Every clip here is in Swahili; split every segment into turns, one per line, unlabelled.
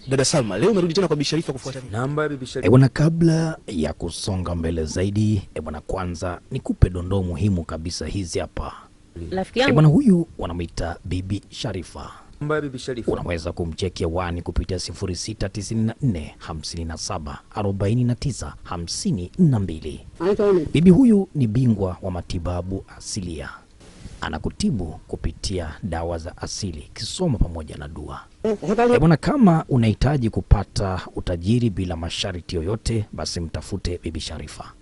Dada Salma, leo umerudi tena kwa Bi Sharifa kufuata
namba ya Bibi Sharifa.
Bwana, kabla ya kusonga mbele zaidi, bwana, kwanza nikupe dondoo muhimu kabisa hizi hapa.
Rafiki yangu.
Bwana, huyu wanamuita Bibi Sharifa.
Namba ya Bibi Sharifa.
Unaweza kumcheki hewani kupitia 0694 57 49 52. Bibi huyu ni bingwa wa matibabu asilia. Anakutibu kupitia dawa za asili, kisomo pamoja na dua. Bwana, kama unahitaji kupata utajiri bila masharti yoyote, basi mtafute Bibi Sharifa.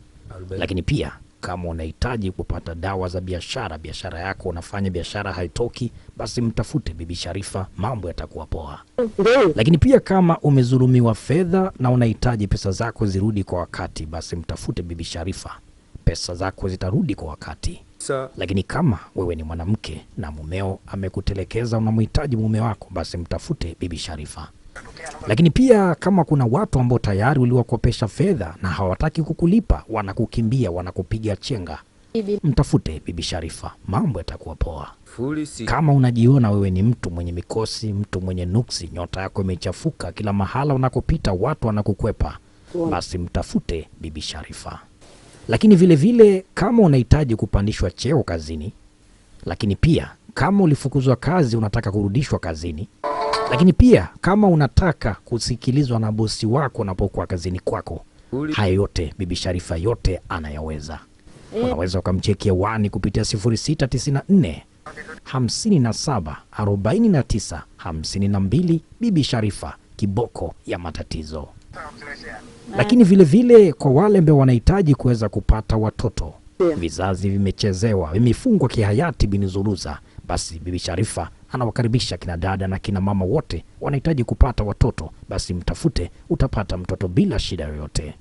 Lakini pia kama unahitaji kupata dawa za biashara, biashara yako unafanya biashara haitoki, basi mtafute Bibi Sharifa, mambo yatakuwa poa. Lakini pia kama umezulumiwa fedha na unahitaji pesa zako zirudi kwa wakati, basi mtafute Bibi Sharifa, pesa zako zitarudi kwa wakati. Lakini kama wewe ni mwanamke na mumeo amekutelekeza, unamhitaji mume wako, basi mtafute Bibi Sharifa. Lakini pia kama kuna watu ambao tayari uliwakopesha fedha na hawataki kukulipa, wanakukimbia, wanakupiga chenga, mtafute Bibi Sharifa, mambo yatakuwa poa. Kama unajiona wewe ni mtu mwenye mikosi, mtu mwenye nuksi, nyota yako imechafuka, kila mahala unakopita watu wanakukwepa, basi mtafute Bibi Sharifa. Lakini vile vile kama unahitaji kupandishwa cheo kazini, lakini pia kama ulifukuzwa kazi unataka kurudishwa kazini, lakini pia kama unataka kusikilizwa na bosi wako unapokuwa kazini kwako, haya yote Bibi Sharifa yote anayaweza. Unaweza ukamcheki hewani kupitia 0694 57 49 52. Bibi Sharifa, kiboko ya matatizo. Lakini vile vile kwa wale ambao wanahitaji kuweza kupata watoto, vizazi vimechezewa, vimefungwa kihayati binizuruza, basi Bibi Sharifa anawakaribisha kina dada na kina mama wote wanahitaji kupata watoto, basi mtafute, utapata mtoto bila shida yoyote.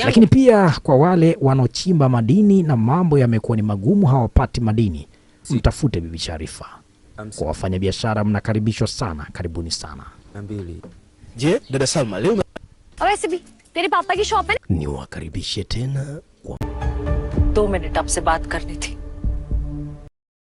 Lakini pia kwa wale wanaochimba madini na mambo yamekuwa ni magumu, hawapati madini, mtafute Bibi Sharifa. Kwa wafanyabiashara mnakaribishwa sana, karibuni sana.
Je, Dada Salma, leo
वैसे भी तेरे पापा की शॉप है ना?
Niwakaribishe tena kwa
2 मिनट आपसे बात करनी थी।